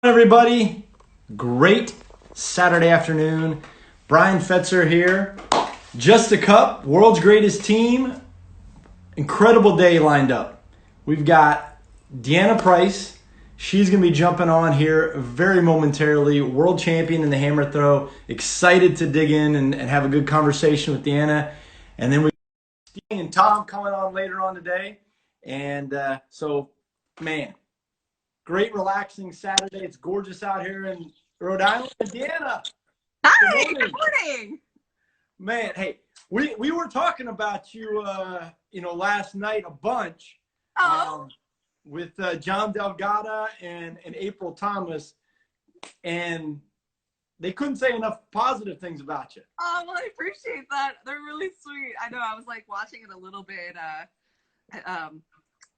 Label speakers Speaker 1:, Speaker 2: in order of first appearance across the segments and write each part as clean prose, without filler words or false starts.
Speaker 1: Everybody, great Saturday afternoon. Brian Fetzer here. Just a Cup, world's greatest team. Incredible day lined up. We've got Deanna Price. She's going to be jumping on here very momentarily. World champion in the hammer throw. Excited to dig in and have a good conversation with Deanna. And then we got Steve and Tom coming on later on today. And man, great relaxing Saturday. It's gorgeous out here in Rhode Island. Deanna,
Speaker 2: Hi,
Speaker 1: good
Speaker 2: good
Speaker 1: morning.
Speaker 2: morning.
Speaker 1: Man, hey, we were talking about you, last night a bunch
Speaker 2: Oh,
Speaker 1: with John Delgado and April Thomas, and they couldn't say enough positive things about you.
Speaker 2: well, I appreciate that. They're really sweet. I know. I was like watching it a little bit.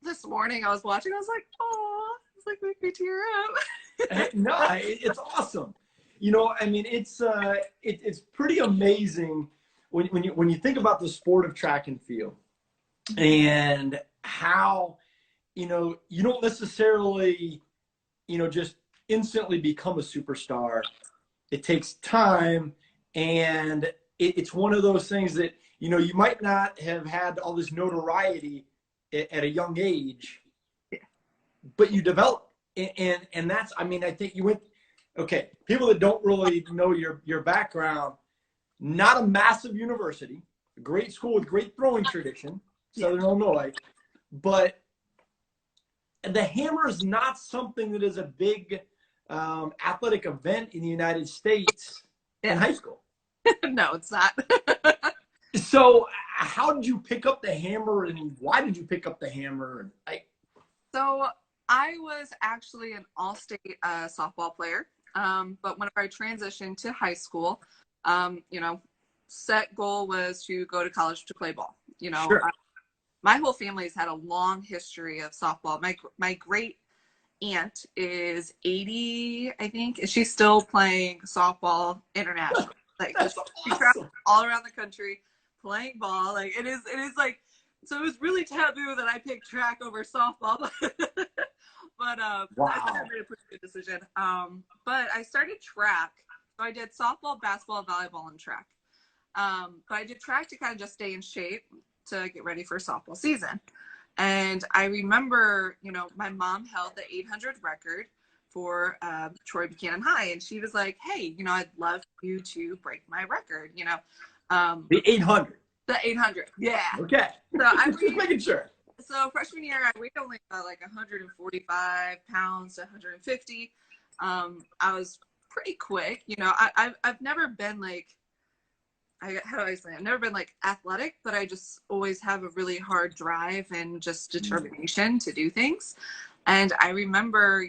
Speaker 2: This morning I was watching. I was like, oh, it's like make me tear up.
Speaker 1: No, it's awesome. It's pretty amazing when you think about the sport of track and field and how you don't necessarily just instantly become a superstar. It takes time, and it's one of those things that you might not have had all this notoriety at a young age, but you develop. And that's, I think you went, okay, people that don't really know your background, not a massive university, a great school with great throwing tradition, Southern Illinois, but the hammer is not something that is a big athletic event in the United States in high school.
Speaker 2: No, it's not.
Speaker 1: So how did you pick up the hammer, and why did you pick up the hammer?
Speaker 2: So I was actually an all-state softball player, but whenever I transitioned to high school, set goal was to go to college to play ball.
Speaker 1: Sure.
Speaker 2: My whole family has had a long history of softball. My great aunt is 80, I think, and she's still playing softball internationally. Like,
Speaker 1: That's
Speaker 2: she
Speaker 1: awesome.
Speaker 2: travels all around the country playing ball. Like, it is like, so it was really taboo that I picked track over softball. But
Speaker 1: Wow.
Speaker 2: I made a pretty good decision. But I started track. So I did softball, basketball, volleyball, and track. But I did track to kind of just stay in shape to get ready for softball season. And I remember, my mom held the 800 record for Troy Buchanan High. And she was like, hey, I'd love you to break my record,
Speaker 1: The 800.
Speaker 2: The 800. Yeah.
Speaker 1: Okay.
Speaker 2: So I
Speaker 1: Just making sure.
Speaker 2: So freshman year, I weighed only about like 145 pounds to 150. I was pretty quick. I've never been like, how do I say? I've never been like athletic, but I just always have a really hard drive and just determination to do things. And I remember,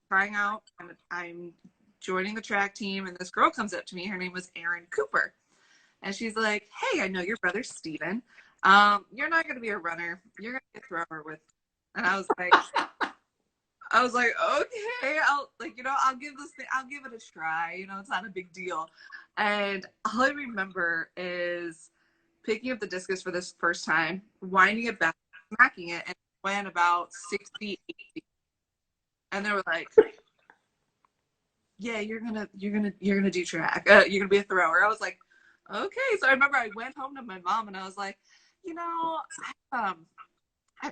Speaker 2: trying out, and I'm joining the track team, and this girl comes up to me. Her name was Erin Cooper. And she's like, hey, I know your brother, Steven. You're not going to be a runner. You're going to be a thrower with. And I was like, okay, I'll give it a try. It's not a big deal. And all I remember is picking up the discus for this first time, winding it back, smacking it, and it went about 60, 80. And they were like, yeah, you're gonna do track. You're gonna be a thrower. I was like, okay. So I remember I went home to my mom and I was like,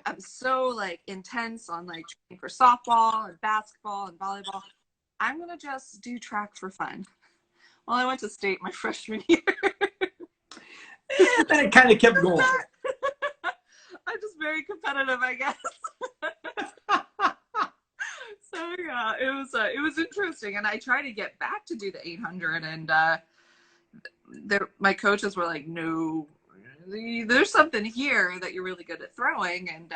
Speaker 2: I'm so like intense on like training for softball and basketball and volleyball. I'm gonna just do track for fun. Well, I went to state my freshman year.
Speaker 1: And it kind of kept going.
Speaker 2: I'm just very competitive, I guess. So yeah, it was interesting, and I tried to get back to do the 800, and my coaches were like, no, there's something here that you're really good at throwing. And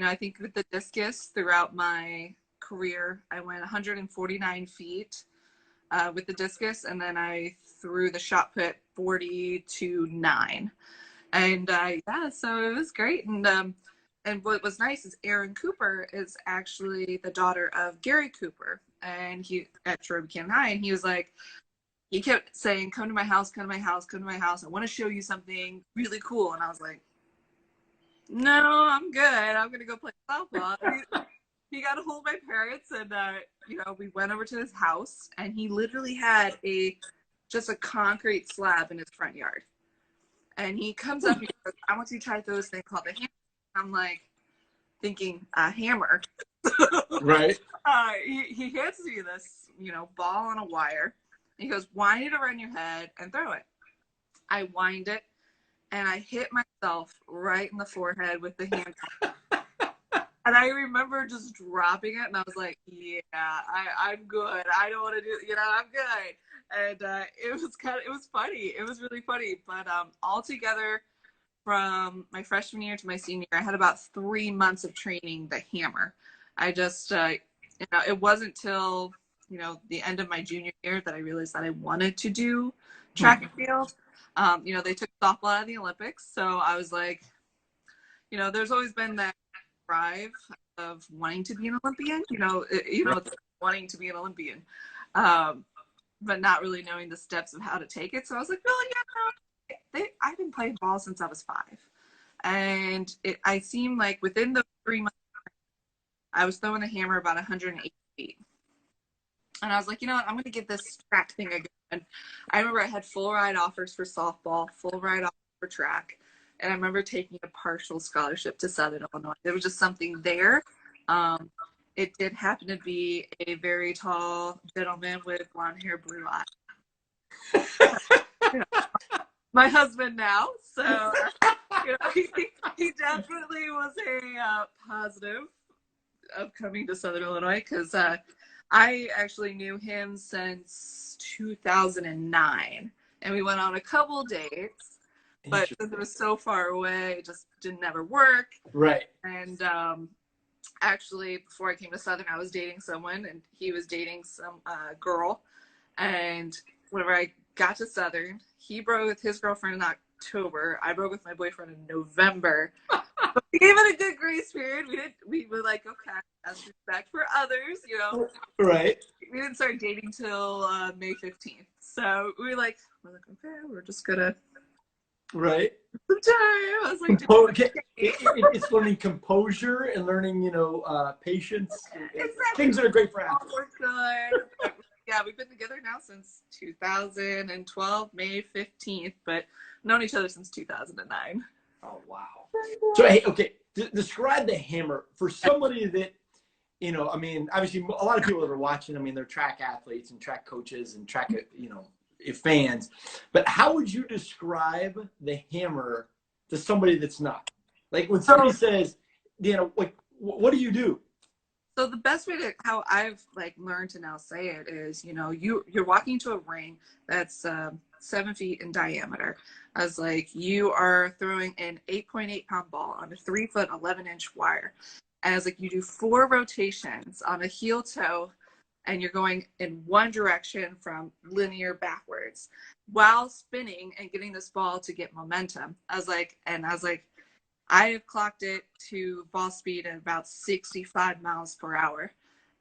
Speaker 2: I think with the discus throughout my career, I went 149 feet with the discus, and then I threw the shot put 40-9, and so it was great. And what was nice is Erin Cooper is actually the daughter of Gary Cooper, and he at Troy Buchanan High, and he kept saying, come to my house, come to my house, come to my house. I want to show you something really cool. And I was like, no, I'm good. I'm going to go play softball. he got a hold of my parents, and you know, we went over to his house, and he literally had just a concrete slab in his front yard. And he comes up and he goes, "I want you to try this thing called a hammer." I'm like thinking a hammer.
Speaker 1: Right.
Speaker 2: He hands me this, you know, ball on a wire. He goes, "Wind it around your head and throw it." I wind it, and I hit myself right in the forehead with the handle. And I remember just dropping it, and I was like, "Yeah, I'm good. I don't want to do, you know, I'm good." And it was funny. It was really funny. But altogether, from my freshman year to my senior year, I had about 3 months of training the hammer. I just, you know, it wasn't till, you know, the end of my junior year that I realized that I wanted to do track and field. You know, they took softball out of the Olympics, so I was like, you know, there's always been that drive of wanting to be an Olympian, wanting to be an Olympian, but not really knowing the steps of how to take it. So I was like, well, yeah, I've been playing ball since I was 5. And I seemed like within the 3 months, I was throwing the hammer about 180 feet. And I was like, you know what, I'm going to get this track thing again. And I remember I had full ride offers for softball, full ride offers for track. And I remember taking a partial scholarship to Southern Illinois. There was just something there. It did happen to be a very tall gentleman with blonde hair, blue eyes. My husband now. So, you know, he definitely was a positive of coming to Southern Illinois, because I actually knew him since 2009. And we went on a couple dates. But since it was so far away, it just didn't ever work.
Speaker 1: Right.
Speaker 2: And actually, before I came to Southern, I was dating someone, and he was dating some girl. And whenever I got to Southern, he broke with his girlfriend in October. I broke with my boyfriend in November. But we gave it a good grace period. We were like, okay, as respect for others, you know.
Speaker 1: Right.
Speaker 2: We didn't start dating till May 15th. So we're like, okay, we're just gonna.
Speaker 1: Right.
Speaker 2: I was like,
Speaker 1: it's learning composure and learning, you know, patience. Exactly. Things that are great for athletes.
Speaker 2: We're good. Yeah, we've been together now since 2012, May 15th, but known each other since 2009.
Speaker 1: Oh, wow. So, hey, okay, describe the hammer for somebody that, you know, I mean, obviously a lot of people that are watching, I mean, they're track athletes and track coaches and track, you know, fans, but how would you describe the hammer to somebody that's not? Like when somebody says, you know, like, what do you do?
Speaker 2: So the best way to, how I've like learned to now say it is, you know, you're walking to a ring that's 7 feet in diameter. I was like, you are throwing an 8.8 pound ball on a 3 foot 11-inch wire. And I was like, you do 4 rotations on a heel toe, and you're going in one direction from linear backwards while spinning and getting this ball to get momentum. I was like, I have clocked it to ball speed at about 65 miles per hour.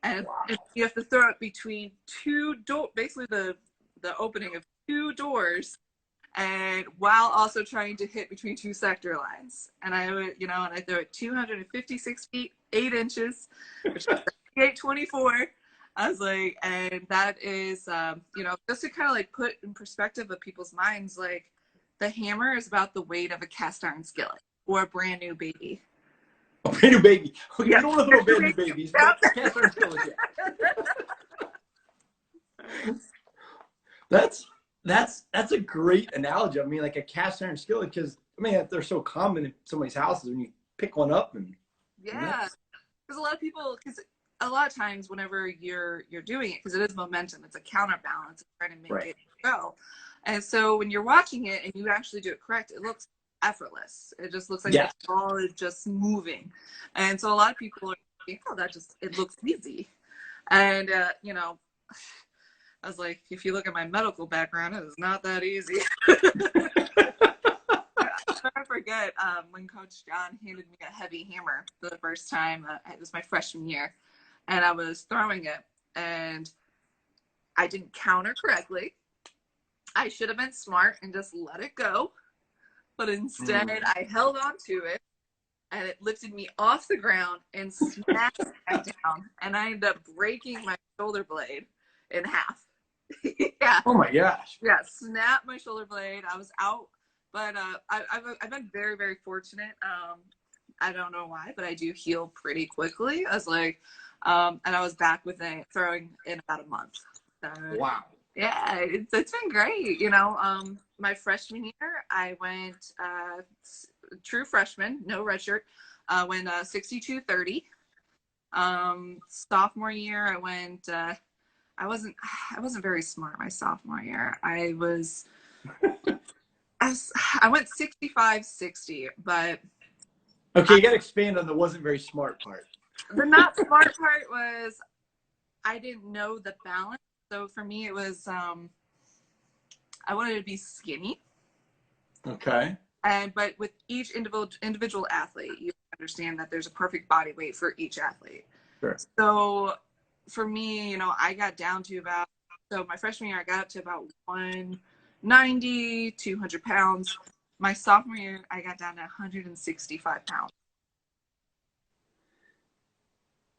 Speaker 2: And you have to throw it between 2 doors, basically the opening of 2 doors, and while also trying to hit between 2 sector lines. And I would, you know, and I throw it 256 feet, 8 inches, which is 824. I was like, and that is, you know, just to kind of like put in perspective of people's minds, like the hammer is about the weight of a cast iron skillet or a brand new baby.
Speaker 1: A brand new baby. Yeah. You don't want to throw brand new babies. Cast iron skillet. That's a great analogy. I mean, like a cast iron skillet, because I mean they're so common in somebody's houses when you pick one up and.
Speaker 2: Yeah, because a lot of people, because a lot of times whenever you're doing it, because it is momentum, it's a counterbalance, it's trying to make it go. And so when you're watching it and you actually do it correct, it looks effortless. It just looks like the ball is just moving. And so a lot of people are like, oh, it looks easy. And, you know, I was like, if you look at my medical background, it is not that easy. I'll never forget when Coach John handed me a heavy hammer for the first time. It was my freshman year. And I was throwing it, and I didn't counter correctly. I should have been smart and just let it go. But instead, I held on to it, and it lifted me off the ground and smacked back down, and I ended up breaking my shoulder blade in half. Yeah.
Speaker 1: Oh my gosh.
Speaker 2: Yeah, snapped my shoulder blade. I was out, but I've been very, very fortunate. I don't know why, but I do heal pretty quickly. I was like, and I was back with throwing in about a month. So,
Speaker 1: Wow.
Speaker 2: yeah, it's been great. My freshman year, I went true freshman, no redshirt. Went 62-30. Sophomore year, I went. I wasn't very smart my sophomore year. I went 65-60, but
Speaker 1: Okay, you got to expand on the wasn't very smart part.
Speaker 2: the not smart part was I didn't know the balance. So for me, it was I wanted to be skinny.
Speaker 1: Okay.
Speaker 2: But with each individual athlete, you understand that there's a perfect body weight for each athlete.
Speaker 1: Sure.
Speaker 2: So for me, I got down to my freshman year, I got up to about 190, 200 pounds. My sophomore year, I got down to 165 pounds.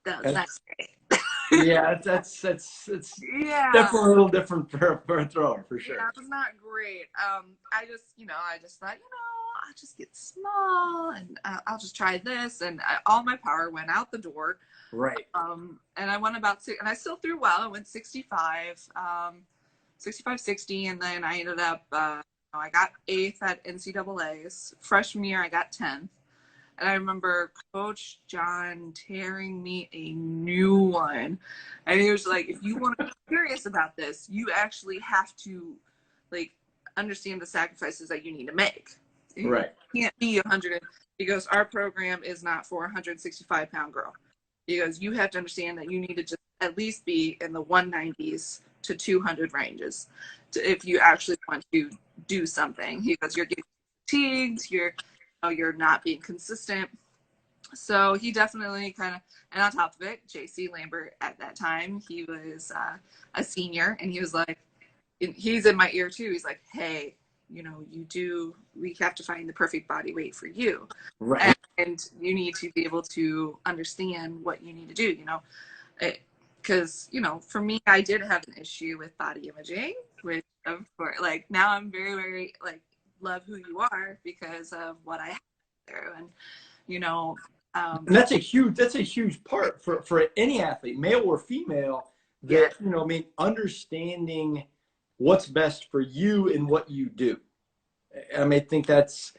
Speaker 2: That's great.
Speaker 1: Yeah, that's
Speaker 2: Yeah,
Speaker 1: definitely a little different for a thrower, for sure.
Speaker 2: Yeah, it was not great. I just thought, I'll just get small and I'll just try this. And all my power went out the door.
Speaker 1: Right.
Speaker 2: And I went and I still threw well. I went 65, 60. And then I ended up, I got 8th at NCAAs. Freshman year, I got 10th. And I remember Coach John tearing me a new one. And he was like, if you want to be serious about this, you actually have to understand the sacrifices that you need to make.
Speaker 1: Right.
Speaker 2: You can't be 100. He goes, our program is not for a 165-pound girl. He goes, you have to understand that you need to just at least be in the 190s to 200 ranges if you actually want to do something. He goes, you're getting fatigued, you're not being consistent. So he definitely and on top of it, JC Lambert at that time, he was a senior, and he was like, he's in my ear too. He's like, hey, we have to find the perfect body weight for you.
Speaker 1: Right.
Speaker 2: And you need to be able to understand what you need to do, because, for me, I did have an issue with body imaging, which of course, now I'm very, very, love who you are because of what I have through. And
Speaker 1: and that's a huge part for any athlete, male or female, that understanding what's best for you and what you do. I think that's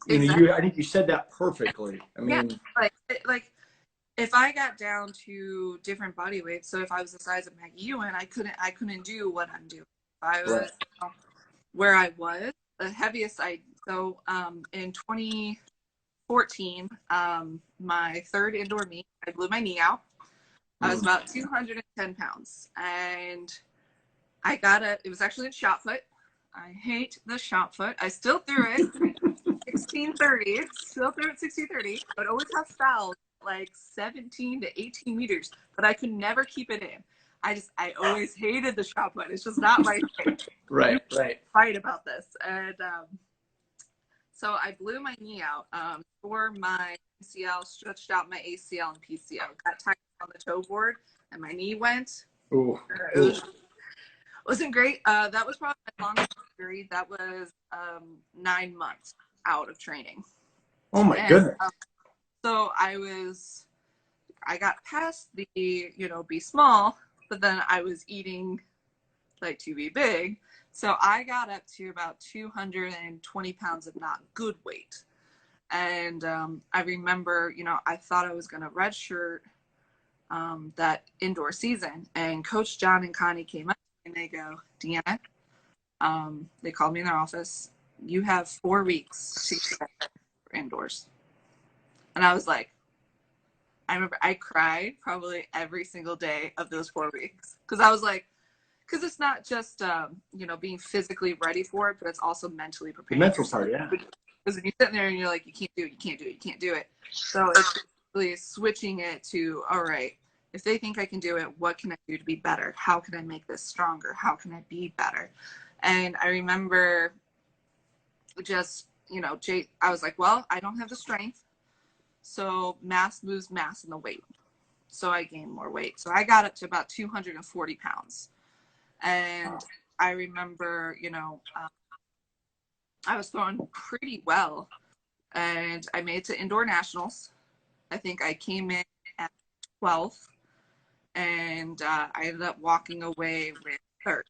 Speaker 2: exactly.
Speaker 1: I think you said that perfectly.
Speaker 2: If I got down to different body weights, so if I was the size of Maggie Ewan, I couldn't do what I'm doing. If I was where I was, the heaviest in 2014, my third indoor meet, I blew my knee out. I was about 210 pounds, and it was actually a shot put. I hate the shot put. I still threw it 16-30. Still threw it 60-30. I would always have fouls 17 to 18 meters, but I could never keep it in. I always hated the shot put. It's just not my thing.
Speaker 1: Right.
Speaker 2: Fight about this. And so I blew my knee out, tore my MCL, stretched out my ACL and PCL, got tight on the toe board, and my knee went.
Speaker 1: Ooh.
Speaker 2: Wasn't great. That was probably my longest injury. That was 9 months out of training.
Speaker 1: Oh my goodness.
Speaker 2: So I got past the, be small, but then I was eating to be big. So I got up to about 220 pounds of not good weight. And I remember, I thought I was going to redshirt that indoor season. And Coach John and Connie came up and they go, Deanna, they called me in their office. You have 4 weeks to get for indoors. And I was like, I remember I cried probably every single day of those 4 weeks. Because I was like, because it's not just, being physically ready for it, but it's also mentally prepared.
Speaker 1: The mental part, yeah.
Speaker 2: Because when you're sitting there and you're like, you can't do it. So it's really switching it to, all right, if they think I can do it, what can I do to be better? How can I make this stronger? How can I be better? And I remember just, I was like, well, I don't have the strength. So mass moves mass in the weight. So I gained more weight. So I got up to about 240 pounds. And I remember, I was throwing pretty well. And I made it to indoor nationals. I think I came in at 12th. And I ended up walking away with third.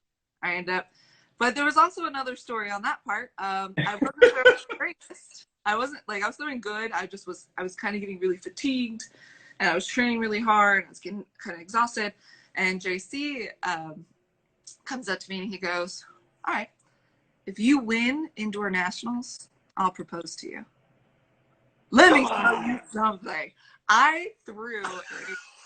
Speaker 2: But there was also another story on that part. I wasn't the greatest. I was doing good. I was kind of getting really fatigued, and I was training really hard. I was getting kind of exhausted. And JC comes up to me and he goes, "All right, if you win indoor nationals, I'll propose to you." Let me tell you something. I threw a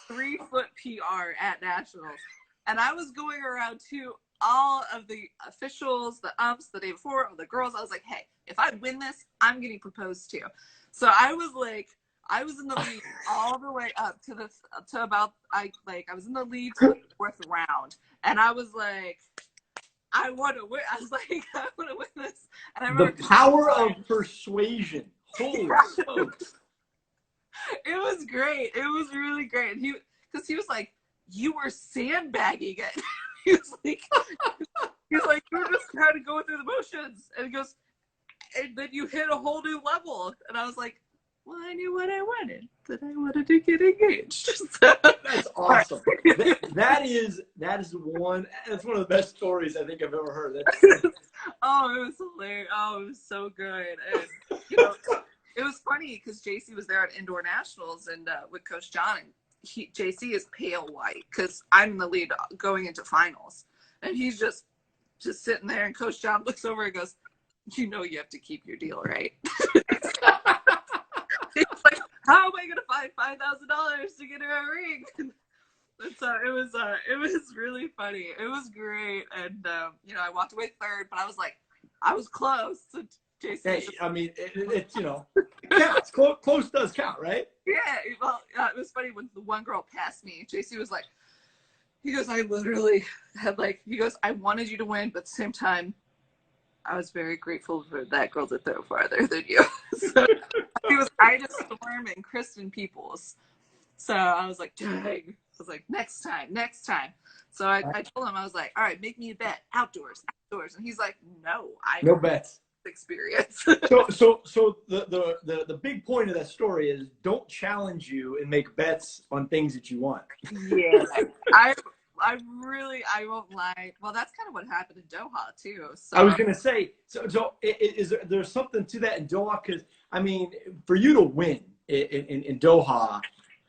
Speaker 2: 3-foot PR at nationals, and I was going around to all of the officials, the umps, the day before, or the girls. I was like, "Hey, if I win this, I'm getting proposed to." So I was in the lead all the way up to about I was in the lead to the 4th round, and I was like, "I want to win." I was like, "I want to win this." And I remember
Speaker 1: the power of persuasion. Holy smokes!
Speaker 2: It was great. It was really great. Because he was like, "You were sandbagging it." he was like, "You were just trying to go through the motions." And he goes, "And then you hit a whole new level." And I was like, "Well, I knew what I wanted. That I wanted to get engaged."
Speaker 1: That's awesome. That's one of the best stories I think I've ever heard.
Speaker 2: Oh, it was hilarious. Oh, it was so good. And it was funny because JC was there at indoor nationals and with Coach John, and JC is pale white because I'm in the lead going into finals, and he's just sitting there, and Coach John looks over and goes, "You have to keep your deal, right?" He's like, "How am I gonna find $5,000 to get her a ring?" And so it was really funny. It was great, and I walked away third, but I was close to JC.
Speaker 1: Hey, I mean, it's it counts. Close does count, right?
Speaker 2: Yeah. Well, it was funny when the one girl passed me. JC was like, he goes, "I literally had he goes, I wanted you to win, but at the same time, I was very grateful for that girl to throw farther than you." So he was Ida Storm and Kristen Peoples. So I was like, "Dang." I was like, next time. So I told him, I was like, "All right, make me a bet, outdoors. And he's like, "No,
Speaker 1: no bets.
Speaker 2: Experience."
Speaker 1: So the big point of that story is don't challenge you and make bets on things that you want.
Speaker 2: Yeah. I won't lie. Well, that's kind of what happened in Doha too. So
Speaker 1: I was gonna say, so is there's something to that in Doha? Because I mean, for you to win in Doha,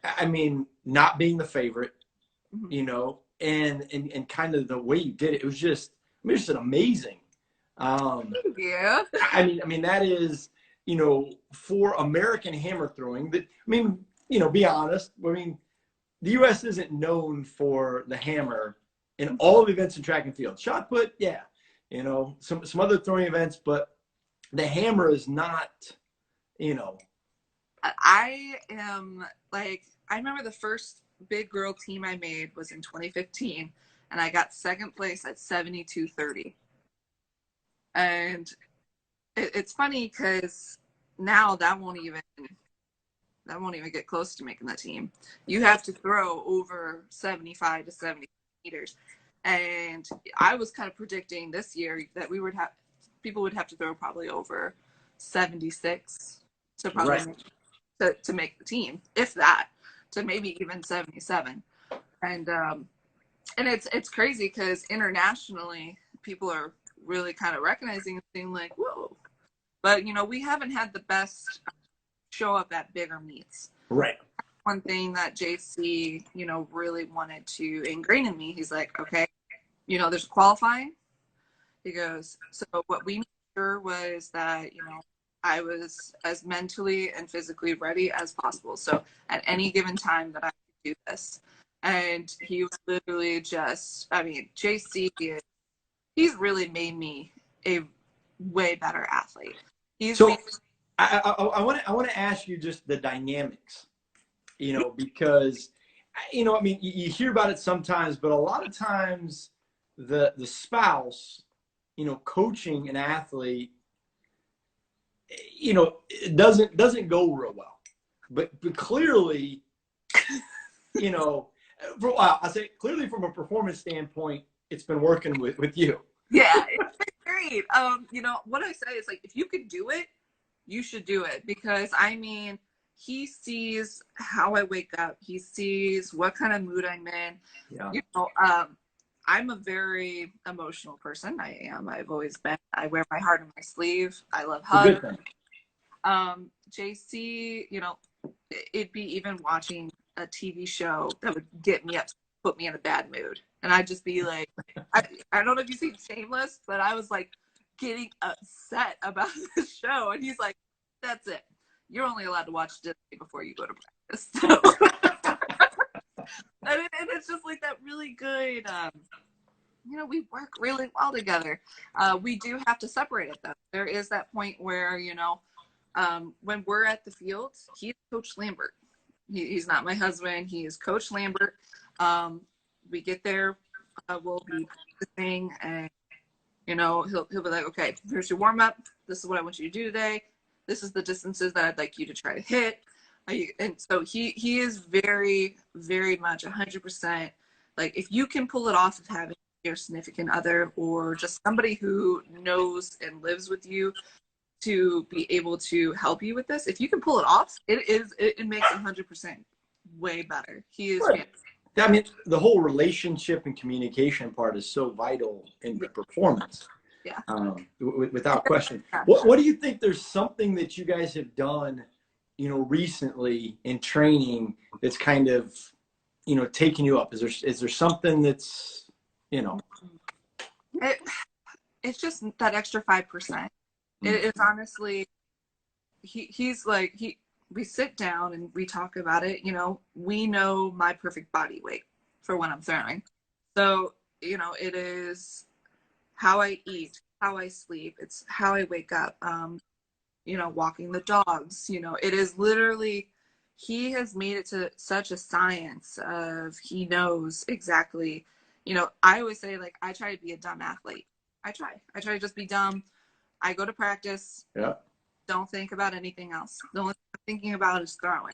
Speaker 1: I mean, not being the favorite, and kind of the way you did it, it was just an amazing.
Speaker 2: Yeah.
Speaker 1: I mean that is, for American hammer throwing. That I mean, be honest. I mean, the U.S. isn't known for the hammer in all the events in track and field. Shot put, yeah, some other throwing events, but the hammer is not,
Speaker 2: I am I remember the first big girl team I made was in 2015, and I got second place at 72.30. And it's funny because now that won't even get close to making the team. You have to throw over 75 to 70 meters. And I was kind of predicting this year that people would have to throw probably over 76 to probably to make the team, if that, to maybe even 77. And it's crazy because internationally people are really kind of recognizing and being like, whoa. But we haven't had the best show up at bigger meets.
Speaker 1: Right.
Speaker 2: One thing that JC, really wanted to ingrain in me, he's like, okay, there's qualifying. He goes, so what we made sure was that, I was as mentally and physically ready as possible. So at any given time that I could do this. And he was literally just, I mean, JC, he's really made me a way better athlete.
Speaker 1: I want to ask you just the dynamics, because, I mean, you hear about it sometimes, but a lot of times the spouse, coaching an athlete, it doesn't go real well but clearly, you know, I say clearly from a performance standpoint, it's been working with you.
Speaker 2: Yeah, it's been great. You know, what I say is like, if you could do it, you should do it, because I mean, he sees how I wake up. He sees what kind of mood I'm in.
Speaker 1: Yeah.
Speaker 2: You know, I'm a very emotional person. I am. I've always been. I wear my heart on my sleeve. I love
Speaker 1: It's a good
Speaker 2: hugs.
Speaker 1: thing.
Speaker 2: JC, you know, it'd be even watching a TV show that would get me up, put me in a bad mood. And I'd just be like, I don't know if you've seen Shameless, but I was like getting upset about the show. And he's like, that's it. You're only allowed to watch Disney before you go to practice. So, and it's just like that really good, you know, we work really well together. We do have to separate it though. There is that point where, you know, when we're at the field, he's Coach Lambert. He's not my husband. He is Coach Lambert. We get there, we'll be practicing, and you know, he'll be like, okay, here's your warm up. This is what I want you to do today. This is the distances that I'd like you to try to hit. And so he is very, very much 100%. Like, if you can pull it off of having your significant other or just somebody who knows and lives with you to be able to help you with this, if you can pull it off, it makes 100% way better. He is
Speaker 1: Right. I mean, the whole relationship and communication part is so vital in the performance.
Speaker 2: Yeah.
Speaker 1: Without question. What do you think? There's something that you guys have done, you know, recently in training that's kind of, you know, taking you up? Is there something that's, you know?
Speaker 2: It's just that extra 5%. It's honestly, he's like, we sit down and we talk about it. You know, we know my perfect body weight for when I'm throwing. So, you know, it is how I eat, how I sleep. It's how I wake up. You know, walking the dogs, you know, it is literally, he has made it to such a science of, he knows exactly, you know, I always say, like, I try to be a dumb athlete. I try to just be dumb. I go to practice.
Speaker 1: Yeah.
Speaker 2: Don't think about anything else. The only thing I'm thinking about is throwing.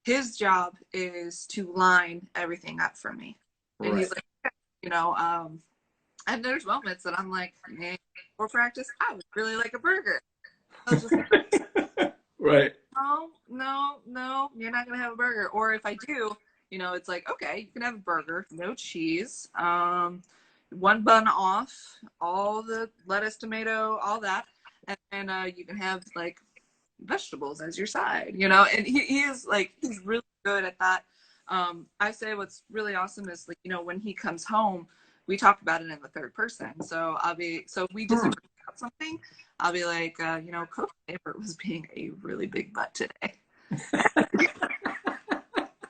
Speaker 2: His job is to line everything up for me. And
Speaker 1: Right.
Speaker 2: he's like, you know, and there's moments that I'm like, man, before practice, I would really like a burger. I was just like,
Speaker 1: right.
Speaker 2: No, you're not gonna have a burger. Or if I do, you know, it's like, okay, you can have a burger, no cheese, one bun off, all the lettuce, tomato, all that, and you can have like vegetables as your side, you know. And he is like, he's really good at that. I say what's really awesome is, like, you know, when he comes home, we talk about it in the third person. So if we disagree about something, I'll be like, you know, Coach Lambert was being a really big butt today.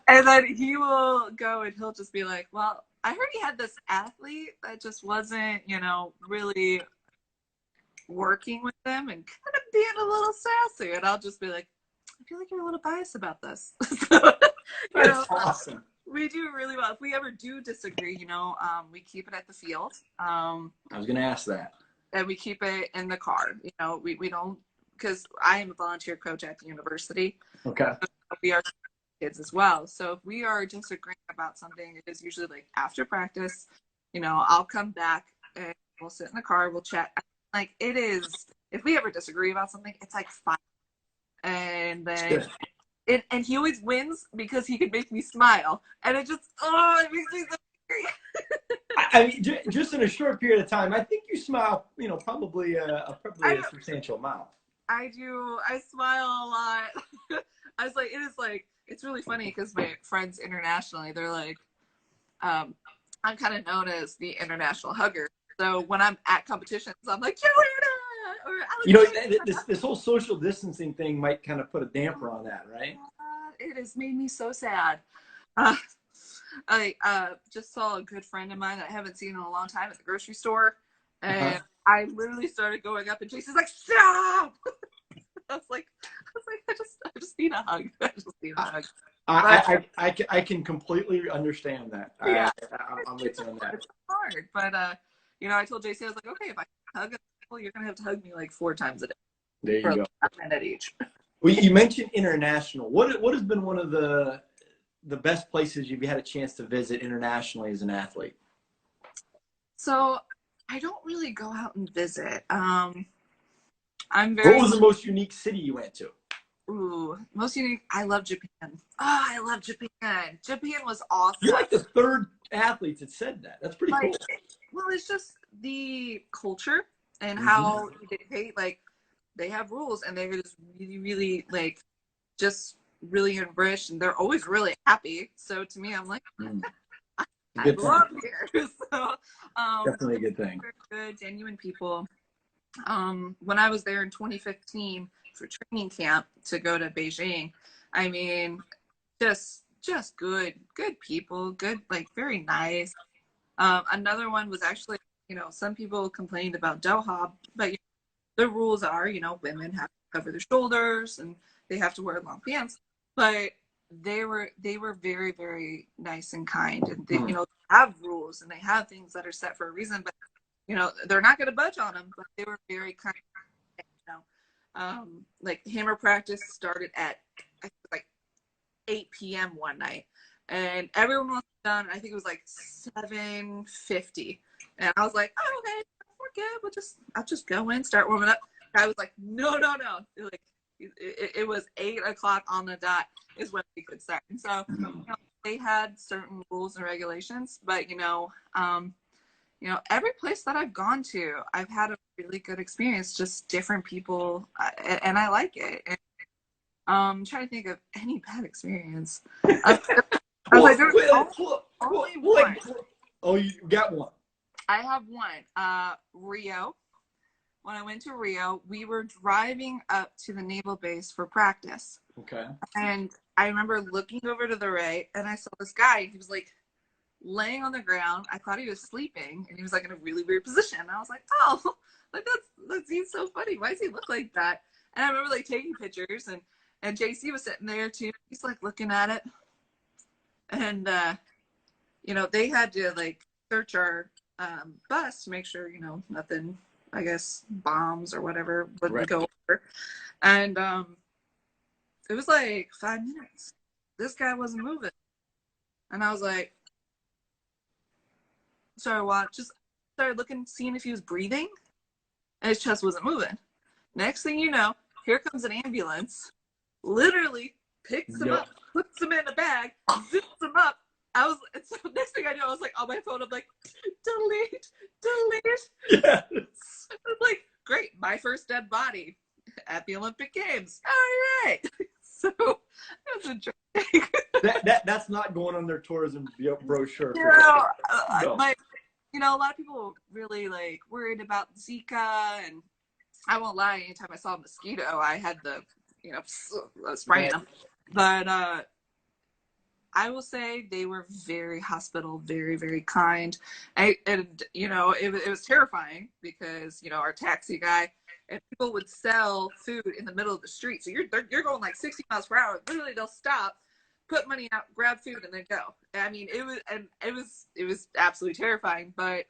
Speaker 2: And then he will go and he'll just be like, well, I heard he had this athlete that just wasn't, you know, really working with them and kind of being a little sassy. And I'll just be like, I feel like you're a little biased about this. So,
Speaker 1: That's awesome.
Speaker 2: We do really well. If we ever do disagree, you know, we keep it at the field.
Speaker 1: I was going to ask that.
Speaker 2: And we keep it in the car. You know, we don't, because I am a volunteer coach at the university.
Speaker 1: Okay.
Speaker 2: We are kids as well. So if we are disagreeing about something, it is usually like after practice, you know, I'll come back and we'll sit in the car, we'll chat. Like, it is, if we ever disagree about something, it's like fine. And then and he always wins because he can make me smile. And it just, it makes me so angry.
Speaker 1: I mean, just in a short period of time, I think you smile, you know, probably a substantial amount.
Speaker 2: I do. I smile a lot. I was like, it is like, it's really funny because my friends internationally, they're like, I'm kind of known as the international hugger. So when I'm at competitions, I'm like, Joanna! Or
Speaker 1: you know, this whole social distancing thing might kind of put a damper on that, right?
Speaker 2: It has made me so sad. I just saw a good friend of mine that I haven't seen in a long time at the grocery store, and I literally started going up, and Jason's like, "Stop!" I was like, I just need a hug. I just need a hug.
Speaker 1: I can completely understand that.
Speaker 2: Yeah,
Speaker 1: I'm with you on that.
Speaker 2: It's hard, but you know, I told JC, I was like, okay, if I hug people, you're gonna have to hug me like 4 times a day.
Speaker 1: There you go.
Speaker 2: A minute each.
Speaker 1: Well, you mentioned international. What has been one of the best places you've had a chance to visit internationally as an athlete?
Speaker 2: So I don't really go out and visit. I'm
Speaker 1: What
Speaker 2: very
Speaker 1: was the most unique city you went to?
Speaker 2: most unique. I love Japan. Oh, I love Japan. Japan was awesome.
Speaker 1: You're like the third athlete that said that. That's pretty
Speaker 2: Like,
Speaker 1: cool.
Speaker 2: well, it's just the culture and
Speaker 1: Mm-hmm.
Speaker 2: how they have rules and they're just really, really like just really enriched and they're always really happy. So to me, I'm like,
Speaker 1: Mm.
Speaker 2: I
Speaker 1: Good thing.
Speaker 2: belong here. So,
Speaker 1: Definitely a good thing.
Speaker 2: good, genuine people. When I was there in 2015 for training camp to go to Beijing, I mean, just good people, good, like very nice. Another one was actually, some people complained about Doha, but the rules are, women have to cover their shoulders and they have to wear long pants. But they were very, very nice and kind, and they, have rules and they have things that are set for a reason. But they're not going to budge on them. But they were very kind. Like hammer practice started at I think like 8 p.m. one night, and everyone was done. I think it was like 7:50, and I was like, "Oh, okay, we're good. I'll just go in, start warming up." I was like, "No, no, no!" Like it was 8 o'clock on the dot is when we could start, and so they had certain rules and regulations, but every place that I've gone to, I've had a really good experience. Just different people, and I like it. And, I'm trying to think of any bad experience. I was like, there's only one.
Speaker 1: Oh, you got one.
Speaker 2: I have one. Rio. When I went to Rio, we were driving up to the naval base for practice.
Speaker 1: Okay.
Speaker 2: And I remember looking over to the right, and I saw this guy. He was like laying on the ground. I thought he was sleeping, and he was like in a really weird position. And I was like, oh, like that's he's so funny. Why does he look like that? And I remember like taking pictures, and JC was sitting there too. He's like looking at it, and they had to like search our bus to make sure nothing, I guess bombs or whatever would go over. And it was like 5 minutes. This guy wasn't moving, and I was like, just started looking, seeing if he was breathing, and his chest wasn't moving. Next thing you know, here comes an ambulance, literally picks him up, puts him in a bag, zips him up. So next thing I know, I was like on my phone, I'm like, delete.
Speaker 1: Yes.
Speaker 2: I'm like, great, my first dead body at the Olympic Games. All right. So it was interesting.
Speaker 1: That's not going on their tourism brochure.
Speaker 2: Like, a lot of people really like worried about Zika, and I won't lie, anytime I saw a mosquito, I had the, spraying them. But I will say they were very hospitable, very, very kind. It was terrifying because, our taxi guy and people would sell food in the middle of the street. So you're going like 60 miles per hour. Literally, they'll stop, put money out, grab food, and then go. I mean, it was absolutely terrifying, but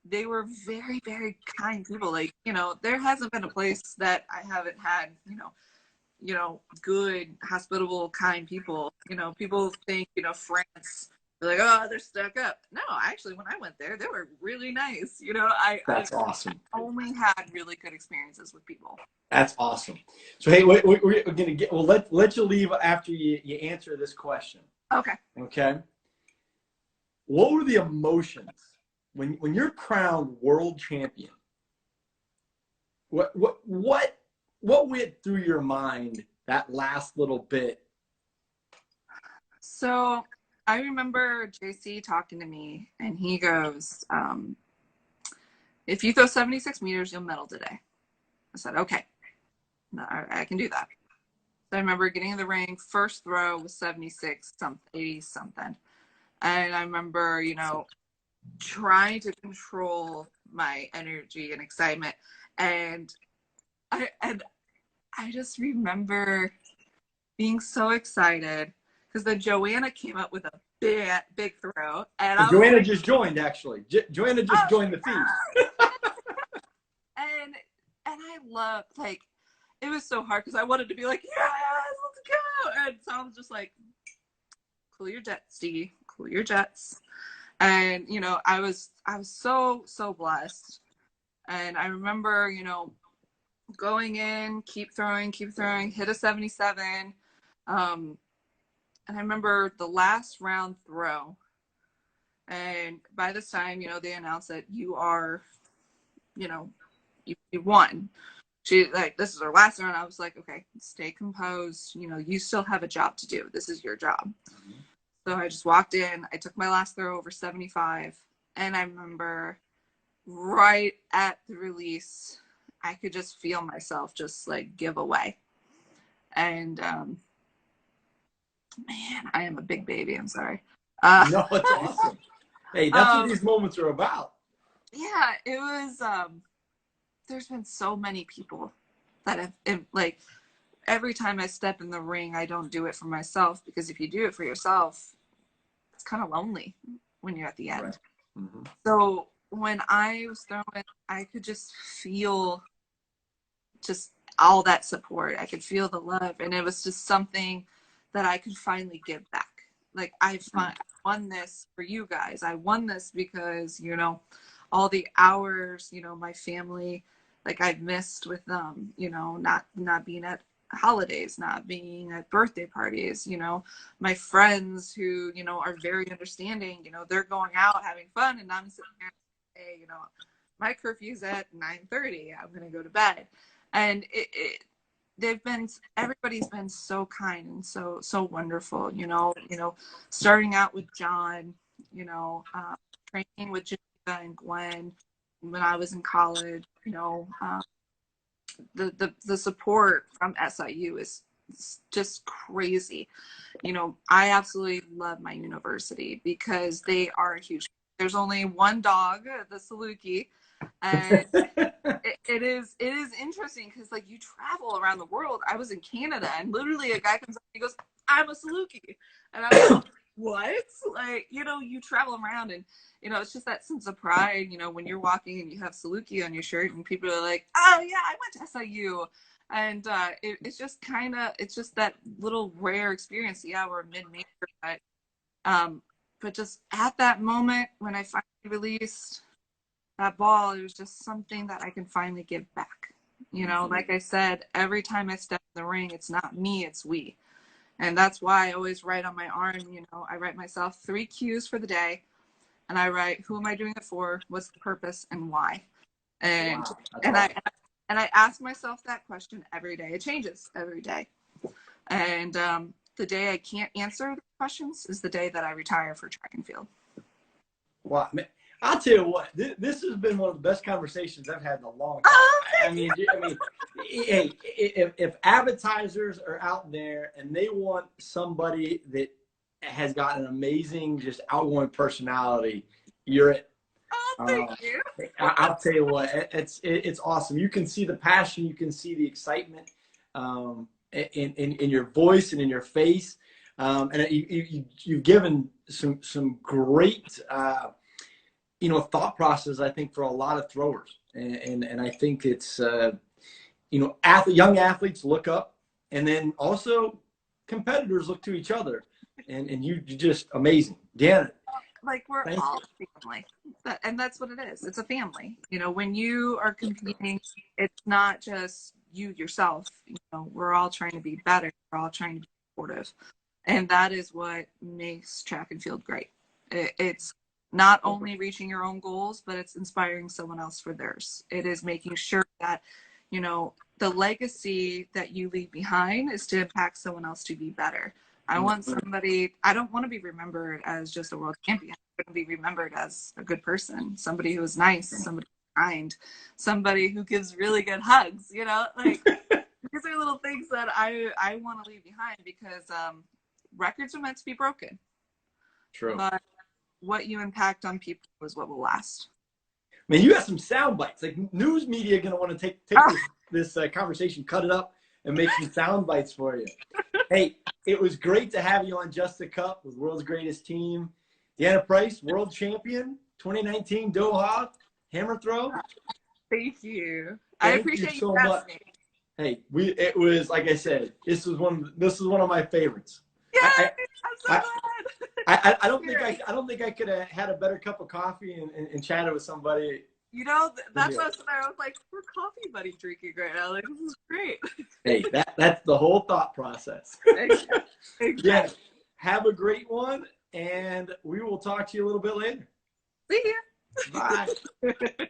Speaker 2: they were very, very kind people. Like, there hasn't been a place that I haven't had, good, hospitable, kind people. People think, France, they're like, oh, they're stuck up. No, actually, when I went there, they were really nice.
Speaker 1: That's awesome.
Speaker 2: I only had really good experiences with people.
Speaker 1: That's awesome. So, hey, we're going to we'll let you leave after you answer this question.
Speaker 2: Okay.
Speaker 1: Okay. What were the emotions when you're crowned world champion? What went through your mind that last little bit?
Speaker 2: So I remember JC talking to me, and he goes, if you throw 76 meters, you'll medal today. I said, okay, no, I can do that. So I remember getting in the ring, first throw was 76, 80 something. And I remember, trying to control my energy and excitement. And I just remember being so excited because then Joanna came up with a big throw. And
Speaker 1: Joanna just joined, actually. Joanna just joined the feed.
Speaker 2: And I love, like, it was so hard because I wanted to be like, yes, let's go. And so I was just like, cool your jets, Stevie, cool your jets. And, you know, I was so, so blessed. And I remember, you know, going in, keep throwing, hit a 77. And I remember the last round throw. And by this time, you know, they announced that you are, you know, you won. She like, this is our last round. I was like, okay, stay composed. You know, you still have a job to do. This is your job. Mm-hmm. So I just walked in. I took my last throw over 75. And I remember right at the release, I could just feel myself just like give away. And man, I am a big baby. I'm sorry.
Speaker 1: No, it's awesome. Hey, that's what these moments are about.
Speaker 2: Yeah, it was. There's been so many people that have, like, every time I step in the ring, I don't do it for myself, because if you do it for yourself, it's kind of lonely when you're at the end. Right. Mm-hmm. So when I was throwing, I could just feel just all that support. I could feel the love, and it was just something that I could finally give back. Like, I won this for you guys. I won this because, you know, all the hours, you know, my family, like, I've missed with them, you know, not being at holidays, not being at birthday parties, you know, my friends who, you know, are very understanding, you know, they're going out having fun, and I'm sitting there, hey, you know, my curfew's at 9:30, I'm going to go to bed. And everybody's been so kind and so wonderful, you know, starting out with John, you know, training with Jessica and Gwen when I was in college, you know, the support from SIU is just crazy. You know, I absolutely love my university because they are huge. There's only one dog, the Saluki, and it is interesting because, like, you travel around the world. I was in Canada, and literally a guy comes up and he goes, "I'm a Saluki," and I'm like, what? Like, you know, you travel around, and, you know, it's just that sense of pride, you know, when you're walking and you have Saluki on your shirt and people are like, oh yeah, I went to SIU. And it's just kind of, it's just that little rare experience. Yeah, we're mid-major, but just at that moment when I finally released that ball, it was just something that I can finally give back. You know, like I said, every time I step in the ring, it's not me, it's we. And that's why I always write on my arm, you know, I write myself 3 cues for the day, and I write, who am I doing it for? What's the purpose and why? And wow, and awesome. I ask myself that question every day. It changes every day. And the day I can't answer the questions is the day that I retire for track and field.
Speaker 1: Wow, man. I'll tell you what, this has been one of the best conversations I've had in a long time. I mean, hey, if advertisers are out there and they want somebody that has got an amazing, just outgoing personality, you're it.
Speaker 2: Oh, thank you.
Speaker 1: I'll tell you what, it's awesome. You can see the passion, you can see the excitement in your voice and in your face, and you've given some great. You know, thought process, I think, for a lot of throwers. And I think it's, you know, young athletes look up, and then also competitors look to each other. And you're just amazing. Deanna.
Speaker 2: Like, we're all family. And that's what it is. It's a family. You know, when you are competing, it's not just you yourself. You know, we're all trying to be better. We're all trying to be supportive. And that is what makes track and field great. It's not only reaching your own goals, but it's inspiring someone else for theirs. It is making sure that, you know, the legacy that you leave behind is to impact someone else to be better. I want somebody, I don't want to be remembered as just a world champion. I want to be remembered as a good person, somebody who is nice, somebody kind, somebody who gives really good hugs, you know, like, these are little things that I want to leave behind, because records are meant to be broken.
Speaker 1: True.
Speaker 2: But what you impact on people is what will last.
Speaker 1: Man, you have some sound bites. Like, news media going to want to take this conversation, cut it up, and make some sound bites for you. Hey, it was great to have you on Just a Cup with World's Greatest Team. Deanna Price, world champion, 2019 Doha, hammer throw.
Speaker 2: Thank you. I appreciate you so much.
Speaker 1: Hey, it was like I said, this was one of my favorites.
Speaker 2: Yeah,
Speaker 1: I
Speaker 2: I'm so
Speaker 1: I,
Speaker 2: glad.
Speaker 1: I don't think I could have had a better cup of coffee and chatted with somebody.
Speaker 2: You know, that's
Speaker 1: Yeah.
Speaker 2: what I was like, we're coffee buddy drinking right now. Like, this is great.
Speaker 1: Hey, that's the whole thought process.
Speaker 2: Exactly.
Speaker 1: Yeah. Have a great one, and we will talk to you a little bit later.
Speaker 2: See ya.
Speaker 1: Bye.